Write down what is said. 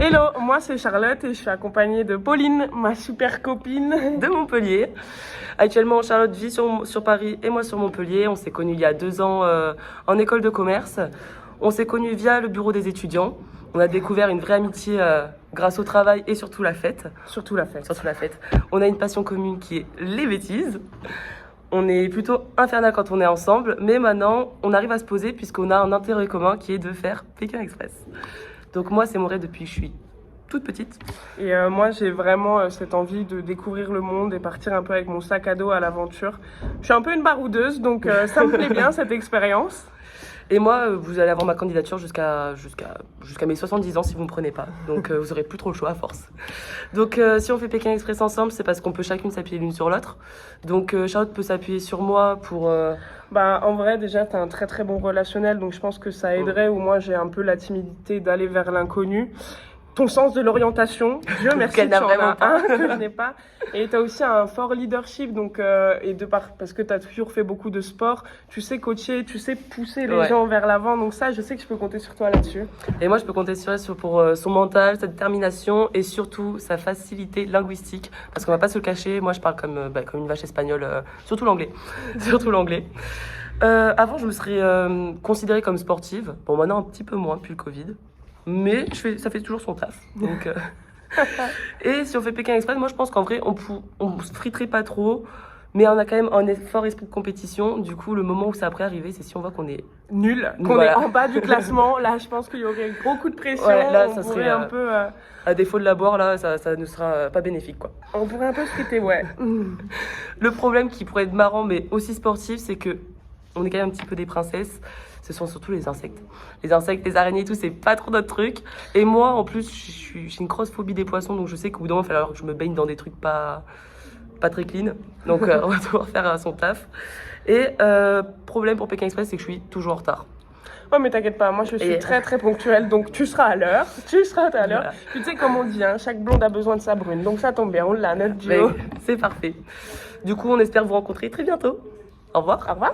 Hello, moi c'est Charlotte et je suis accompagnée de Pauline, ma super copine de Montpellier. Actuellement, Charlotte vit sur Paris et moi sur Montpellier. On s'est connus il y a 2 ans en école de commerce. On s'est connus via le bureau des étudiants. On a découvert une vraie amitié grâce au travail et surtout la fête. Surtout la fête. On a une passion commune qui est les bêtises. On est plutôt infernal quand on est ensemble, mais maintenant, on arrive à se poser puisqu'on a un intérêt commun qui est de faire Pékin Express. Donc moi, c'est mon rêve depuis que je suis toute petite. Et moi, j'ai vraiment cette envie de découvrir le monde et partir un peu avec mon sac à dos à l'aventure. Je suis un peu une baroudeuse, donc ça me plaît bien cette expérience. Et moi, vous allez avoir ma candidature jusqu'à mes 70 ans si vous ne me prenez pas. Donc vous n'aurez plus trop le choix à force. Donc si on fait Pékin Express ensemble, c'est parce qu'on peut chacune s'appuyer l'une sur l'autre. Donc Charlotte peut s'appuyer sur moi pour... En vrai, déjà, tu as un très très bon relationnel, donc je pense que ça aiderait, ou moi j'ai un peu la timidité d'aller vers l'inconnu. Ton sens de l'orientation, Dieu merci, qu'elle n'a tu en vraiment as pas. un que je n'ai pas. Et tu as aussi un fort leadership, donc, parce que tu as toujours fait beaucoup de sport, tu sais coacher, tu sais pousser les gens vers l'avant, donc ça, je sais que je peux compter sur toi là-dessus. Et moi, je peux compter sur elle pour son mental, sa détermination et surtout sa facilité linguistique, parce qu'on va pas se le cacher, moi je parle comme une vache espagnole, surtout l'anglais. Surtout l'anglais. Avant, je me serais considérée comme sportive, bon maintenant un petit peu moins depuis le Covid. Mais ça fait toujours son taf. Donc, Et si on fait Pékin Express, moi je pense qu'en vrai, on se friterait pas trop, mais on a quand même un fort esprit de compétition. Du coup, le moment où ça après arriver, c'est si on voit qu'on est nul, qu'on est en bas du classement. Là, je pense qu'il y aurait beaucoup de pression. Ouais, là, ça serait un peu. À défaut de la boire, là, ça ne sera pas bénéfique, quoi. On pourrait un peu se friter, ouais. Le problème qui pourrait être marrant, mais aussi sportif, c'est que on est quand même un petit peu des princesses. Ce sont surtout les insectes. Les insectes, les araignées et tout, c'est pas trop notre truc. Et moi, en plus, j'ai une grosse phobie des poissons, donc je sais qu'au bout d'un moment, il va falloir que je me baigne dans des trucs pas très clean. Donc, on va devoir faire son taf. Et problème pour Pékin Express, c'est que je suis toujours en retard. Oh, mais t'inquiète pas, moi je suis très très ponctuelle, donc tu seras à l'heure. Tu seras à l'heure. Voilà. Tu sais, comme on dit, hein, chaque blonde a besoin de sa brune. Donc ça tombe bien, on l'a, notre duo. C'est parfait. Du coup, on espère vous rencontrer très bientôt. Au revoir. Au revoir.